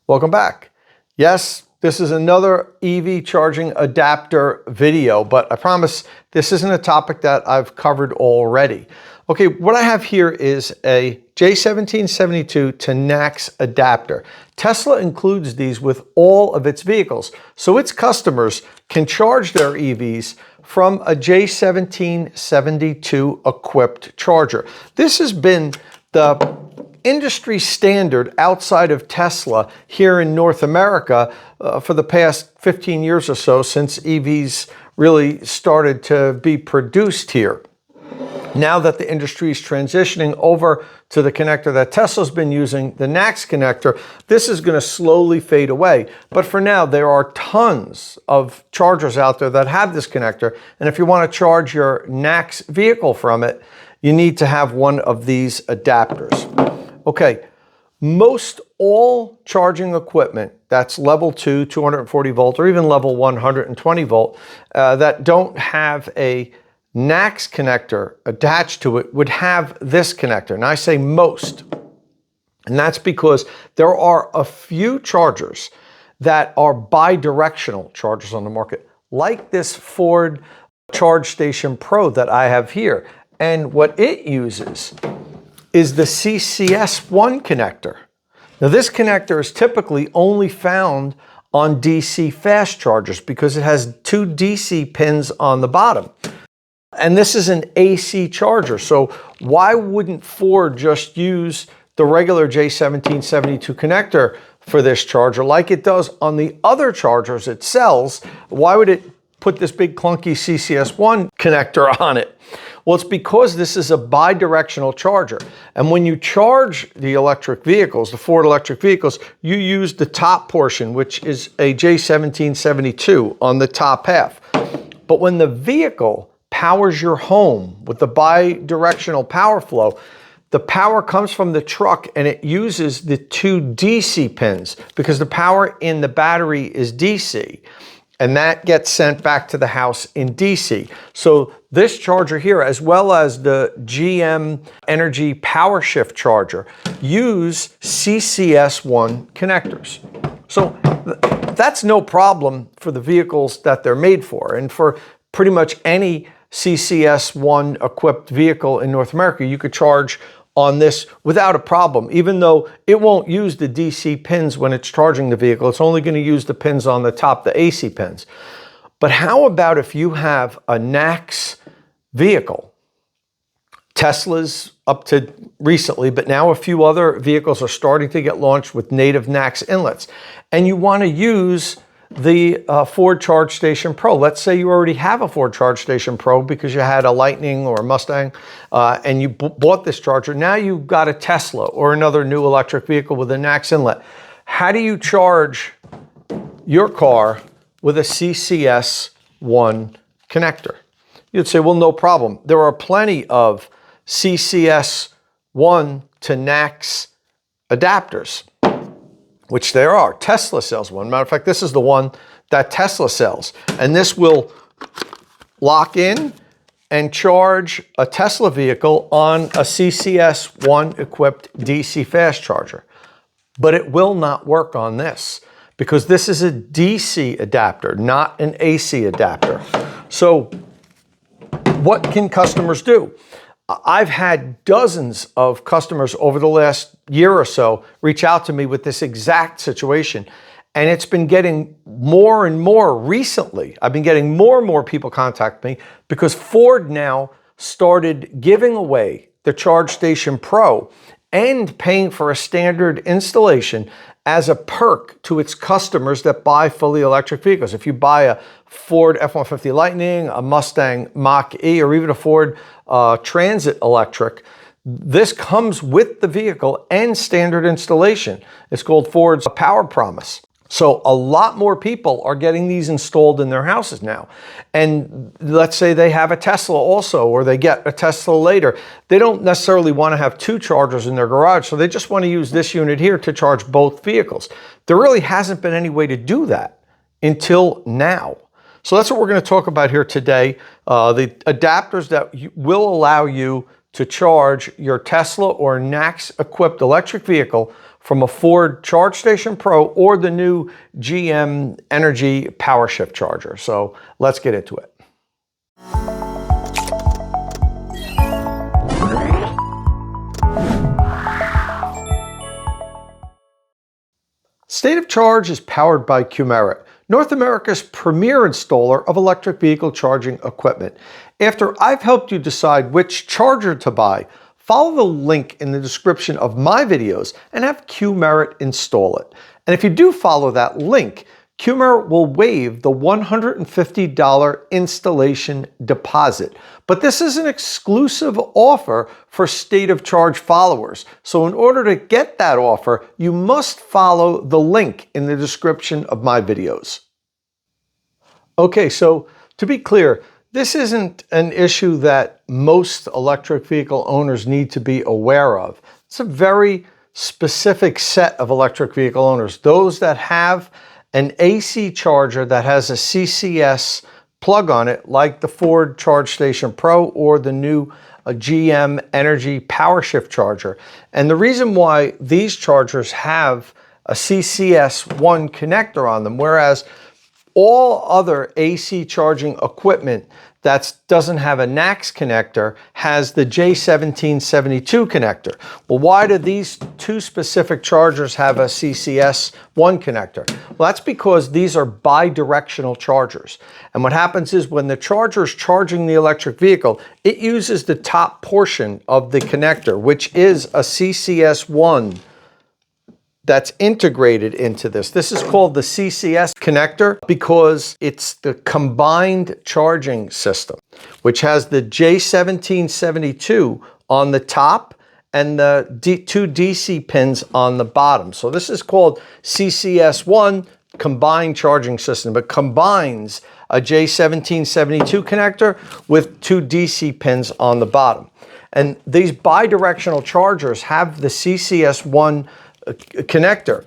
Welcome back. Yes, this is another EV charging adapter video, but I promise this isn't a topic that I've covered already. Okay, what I have here is a J1772 to NACS adapter. Tesla includes these with all of its vehicles, so its customers can charge their EVs from a J1772 equipped charger. This has been the industry standard outside of Tesla here in North America for the past 15 years or so, since EVs really started to be produced here. Now that the industry is transitioning over to the connector that Tesla's been using, the NACS connector, this is going to slowly fade away. But for now, there are tons of chargers out there that have this connector. And if you want to charge your NACS vehicle from it, you need to have one of these adapters. Okay, most all charging equipment that's level 2, 240 volt, or even level 120 volt, that don't have a NACS connector attached to it would have this connector. And I say most, and that's because there are a few chargers that are bi-directional chargers on the market, like this Ford Charge Station Pro that I have here. And what it uses is the CCS1 connector. Now, this connector is typically only found on DC fast chargers because it has 2 DC pins on the bottom. And this is an AC charger, so why wouldn't Ford just use the regular J1772 connector for this charger like it does on the other chargers it sells? Why would it put this big clunky CCS1 connector on it? Well, it's because this is a bi-directional charger. And when you charge the electric vehicles, the Ford electric vehicles, you use the top portion, which is a J1772 on the top half. But when the vehicle powers your home with the bi-directional power flow, the power comes from the truck and it uses the 2 DC pins because the power in the battery is DC. And that gets sent back to the house in DC. So this charger here, as well as the GM Energy PowerShare charger, use CCS1 connectors. So that's no problem for the vehicles that they're made for. And for pretty much any CCS1 equipped vehicle in North America, you could charge on this without a problem, even though it won't use the DC pins when it's charging the vehicle. It's only going to use the pins on the top, the AC pins. But how about if you have a NACS vehicle? Tesla's up to recently, but now a few other vehicles are starting to get launched with native NACS inlets. And you want to use the Ford Charge Station Pro. Let's say you already have a Ford Charge Station Pro because you had a Lightning or a Mustang and you bought this charger. Now you've got a Tesla or another new electric vehicle with a NACS inlet. How do you charge your car with a CCS1 connector? You'd say, well, no problem. There are plenty of CCS1 to NACS adapters, which there are. Tesla sells one. Matter of fact, this is the one that Tesla sells. And this will lock in and charge a Tesla vehicle on a CCS1 equipped DC fast charger. But it will not work on this because this is a DC adapter, not an AC adapter. So what can customers do? I've had dozens of customers over the last year or so reach out to me with this exact situation. And it's been getting more and more recently. I've been getting more and more people contact me because Ford now started giving away the Charge Station Pro and paying for a standard installation as a perk to its customers that buy fully electric vehicles. If you buy a Ford F-150 Lightning, a Mustang Mach-E, or even a Ford Transit Electric, this comes with the vehicle and standard installation. It's called Ford's Power Promise. So a lot more people are getting these installed in their houses now. And let's say they have a Tesla also, or they get a Tesla later. They don't necessarily want to have 2 chargers in their garage, so they just want to use this unit here to charge both vehicles. There really hasn't been any way to do that until now. So that's what we're going to talk about here today. The adapters that will allow you to charge your Tesla or NACS equipped electric vehicle from a Ford Charge Station Pro or the new GM Energy PowerShift charger. So let's get into it. State of Charge is powered by Qmerit, North America's premier installer of electric vehicle charging equipment. After I've helped you decide which charger to buy, follow the link in the description of my videos and have Qmerit install it. And if you do follow that link, Qmerit will waive the $150 installation deposit. But this is an exclusive offer for State of Charge followers. So in order to get that offer, you must follow the link in the description of my videos. Okay, so to be clear, this isn't an issue that most electric vehicle owners need to be aware of. It's a very specific set of electric vehicle owners. Those that have an AC charger that has a CCS plug on it, like the Ford Charge Station Pro or the new GM Energy PowerShift charger. And the reason why these chargers have a CCS1 connector on them, whereas all other AC charging equipment that doesn't have a NACS connector has the J1772 connector. Well, why do these two specific chargers have a CCS1 connector? Well, that's because these are bi-directional chargers. And what happens is when the charger is charging the electric vehicle, it uses the top portion of the connector, which is a CCS1 that's integrated into this. This is called the CCS connector because it's the combined charging system, which has the J1772 on the top and the two DC pins on the bottom. So this is called CCS1 combined charging system. It combines a J1772 connector with two DC pins on the bottom. And these bi-directional chargers have the CCS1 connector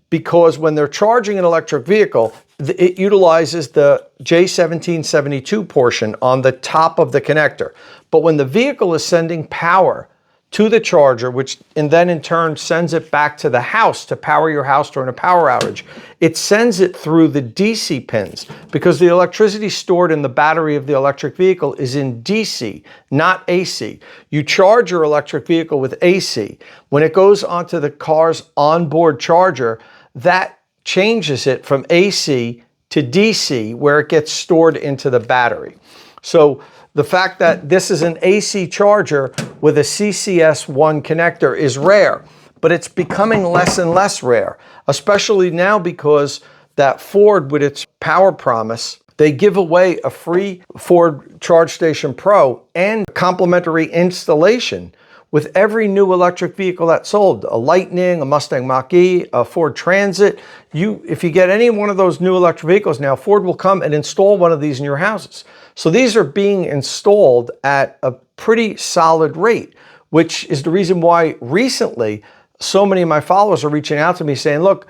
because when they're charging an electric vehicle, it utilizes the J1772 portion on the top of the connector. But when the vehicle is sending power to the charger, which then in turn sends it back to the house to power your house during a power outage, it sends it through the DC pins because the electricity stored in the battery of the electric vehicle is in DC, not AC. You charge your electric vehicle with AC. When it goes onto the car's onboard charger, that changes it from AC to DC, where it gets stored into the battery. So the fact that this is an AC charger with a CCS1 connector is rare, but it's becoming less and less rare, especially now because that Ford, with its power promise, they give away a free Ford Charge Station Pro and complimentary installation with every new electric vehicle that's sold, a Lightning, a Mustang Mach-E, a Ford Transit. If you get any one of those new electric vehicles now, Ford will come and install one of these in your houses. So these are being installed at a pretty solid rate, which is the reason why recently so many of my followers are reaching out to me saying, look,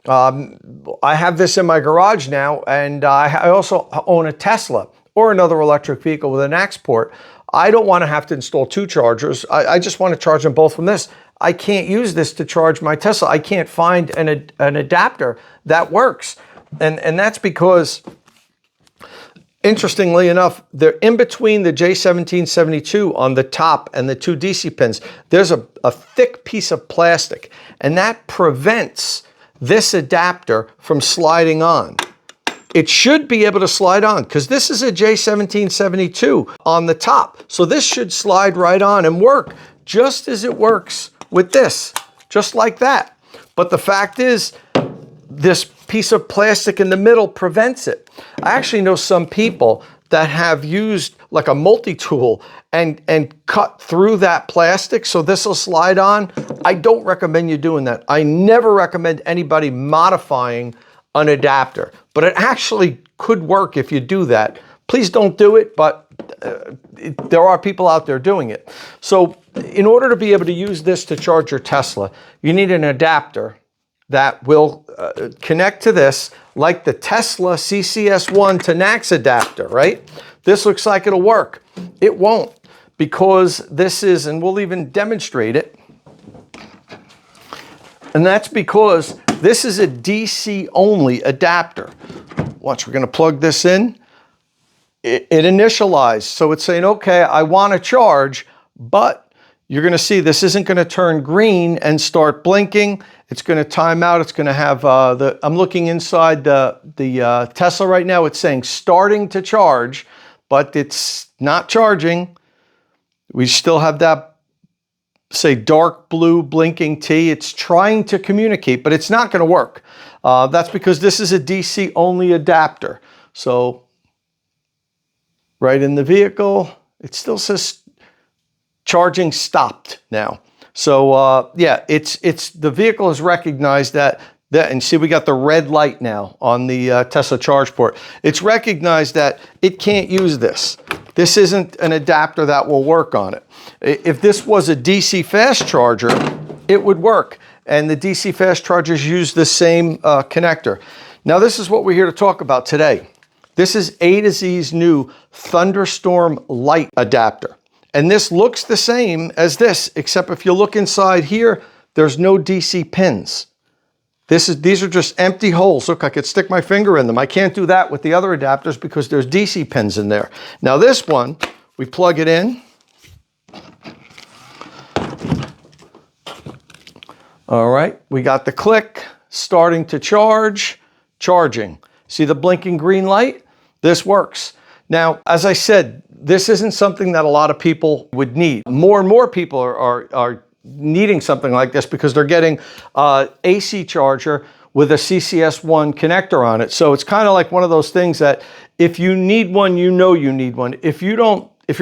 I have this in my garage now, and I also own a Tesla or another electric vehicle with a NACS port. I don't want to have to install two chargers. I just want to charge them both from this. I can't use this to charge my Tesla. I can't find an adapter that works. And that's because, interestingly enough, they're in between the J1772 on the top and the two DC pins. There's a thick piece of plastic, and that prevents this adapter from sliding on. It should be able to slide on because this is a J1772 on the top. So this should slide right on and work just as it works with this, just like that. But the fact is, this piece of plastic in the middle prevents it. I actually know some people that have used like a multi-tool and cut through that plastic so this will slide on. I don't recommend you doing that. I never recommend anybody modifying an adapter, but it actually could work if you do that. Please don't do it, but there are people out there doing it. So in order to be able to use this to charge your Tesla, you need an adapter that will connect to this, like the Tesla CCS1 to NACS adapter, right? This looks like it'll work. It won't, because this is, and we'll even demonstrate it. And that's because this is a DC only adapter. Watch, we're going to plug this in. It initialized. So it's saying, okay, I want to charge, but you're going to see this isn't going to turn green and start blinking. It's going to time out. It's going to have I'm looking inside the Tesla right now. It's saying starting to charge, but it's not charging. We still have that, say, dark blue blinking T. It's trying to communicate, but it's not going to work. That's because this is a DC only adapter. So right in the vehicle, it still says charging stopped now. So yeah, it's the vehicle has recognized that, and see, we got the red light now on the Tesla charge port. It's recognized that it can't use this. This isn't an adapter that will work on it. If this was a DC fast charger, it would work. And the DC fast chargers use the same connector. Now, this is what we're here to talk about today. This is A to Z's new Thunderstorm Light adapter. And this looks the same as this, except if you look inside here, there's no DC pins. These are just empty holes. Look, I could stick my finger in them. I can't do that with the other adapters because there's DC pins in there. Now this one, we plug it in. All right, we got the click, starting to charge, charging. See the blinking green light? This works. Now, as I said, this isn't something that a lot of people would need. More and more people are needing something like this because they're getting AC charger with a CCS1 connector on it. So it's kind of like one of those things that if you need one, you know you need one. If you're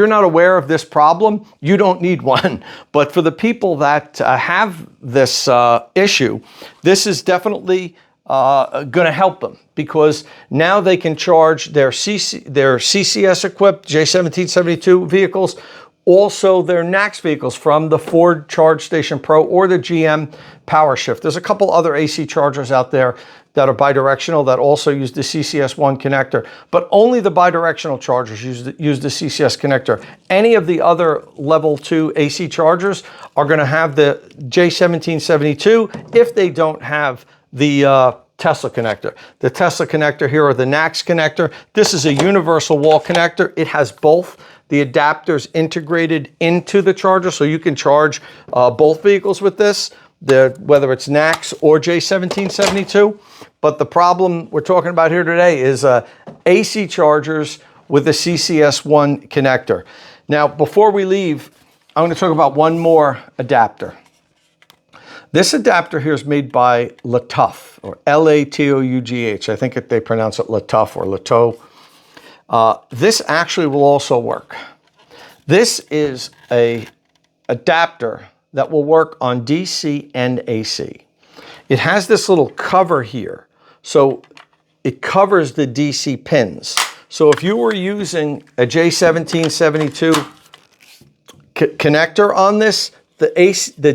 not aware of this problem, you don't need one. But for the people that have this issue, this is definitely going to help them because now they can charge their CCS equipped J1772 vehicles, also their NACS vehicles from the Ford Charge Station Pro or the GM PowerShare. There's a couple other AC chargers out there that are bidirectional that also use the CCS1 connector, but only the bidirectional chargers use the CCS connector. Any of the other level 2 AC chargers are going to have the J1772 if they don't have the Tesla connector. The Tesla connector here are the NACS connector. This is a universal wall connector. It has both the adapters integrated into the charger, so you can charge both vehicles with this, whether it's NACS or J1772. But the problem we're talking about here today is AC chargers with the CCS1 connector. Now, before we leave, I'm going to talk about one more adapter. This adapter here is made by Latough, or L-A-T-O-U-G-H. I think they pronounce it Latough or Latough. This actually will also work. This is an adapter that will work on DC and AC. It has this little cover here, so it covers the DC pins. So if you were using a J1772 connector on this, the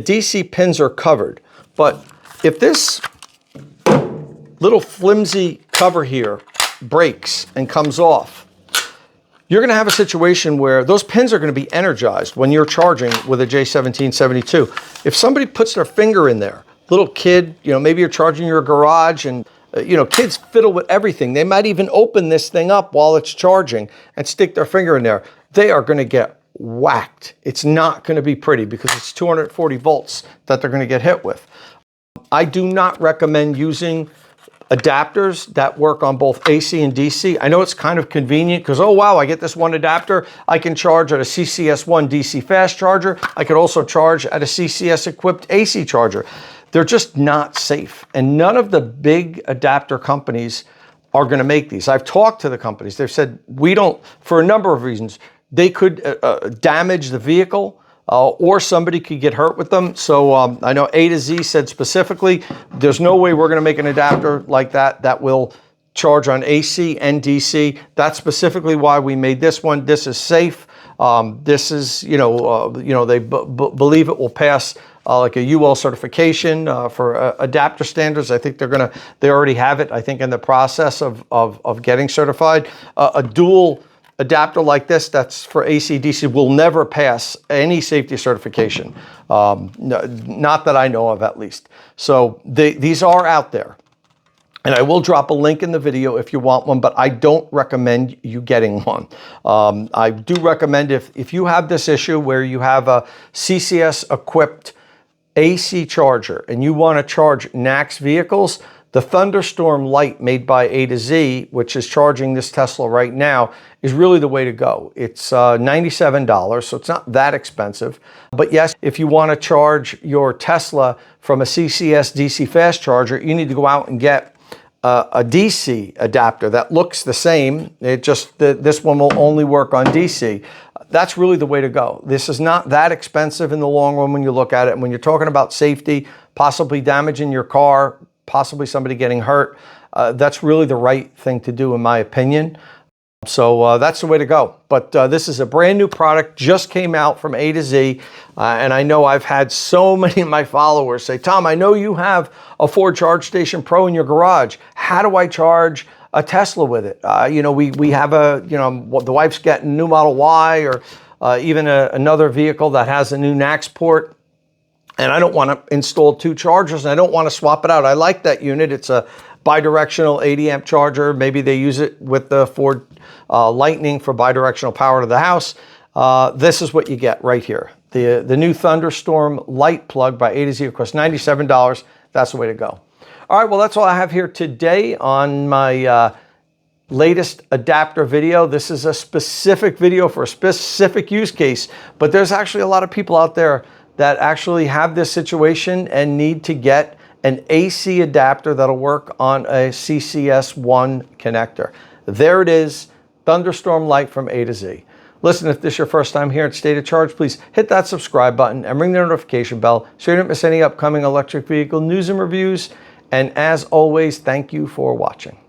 DC pins are covered. But if this little flimsy cover here breaks and comes off, you're going to have a situation where those pins are going to be energized when you're charging with a J1772. If somebody puts their finger in there, little kid, maybe you're charging your garage and kids fiddle with everything. They might even open this thing up while it's charging and stick their finger in there. They are going to get whacked. It's not going to be pretty because it's 240 volts that they're going to get hit with. I do not recommend using adapters that work on both AC and DC. I know it's kind of convenient because, oh wow, I get this one adapter. I can charge at a CCS1 DC fast charger. I could also charge at a CCS equipped AC charger. They're just not safe. And none of the big adapter companies are going to make these. I've talked to the companies. They've said, we don't, for a number of reasons. They could damage the vehicle or somebody could get hurt with them. So I know A to Z said specifically, there's no way we're going to make an adapter like that will charge on AC and DC. That's specifically why we made this one. This is safe. This is, they believe it will pass like a UL certification for adapter standards. I think they already have it, I think, in the process of getting certified. A dual adapter like this that's for AC DC will never pass any safety certification. Not that I know of, at least. So these are out there. And I will drop a link in the video if you want one, but I don't recommend you getting one. I do recommend if you have this issue where you have a CCS equipped AC charger and you want to charge NACS vehicles, the Thunderstorm Lite made by A to Z, which is charging this Tesla right now, is really the way to go. It's $97, so it's not that expensive. But yes, if you want to charge your Tesla from a CCS DC fast charger, you need to go out and get a DC adapter that looks the same. It just this one will only work on DC. That's really the way to go. This is not that expensive in the long run when you look at it. And when you're talking about safety, possibly damaging your car, possibly somebody getting hurt, that's really the right thing to do in my opinion. So that's the way to go. But this is a brand new product, just came out from A to Z. And I know I've had so many of my followers say, Tom, I know you have a Ford Charge Station Pro in your garage. How do I charge a Tesla with it? You know, we have the wife's getting a new Model Y, or even another vehicle that has a new NACS port. And I don't want to install two chargers, and I don't want to swap it out. I like that unit. It's a bidirectional 80 amp charger. Maybe they use it with the Ford Lightning for bidirectional power to the house. This is what you get right here. The new Thunderstorm Lite plug by A to Z, of course, $97. That's the way to go. All right, well, that's all I have here today on my latest adapter video. This is a specific video for a specific use case, but there's actually a lot of people out there that actually have this situation and need to get an AC adapter that'll work on a CCS1 connector. There it is, Thunderstorm Lite from A to Z. Listen, if this is your first time here at State of Charge, please hit that subscribe button and ring the notification bell so you don't miss any upcoming electric vehicle news and reviews. And as always, thank you for watching.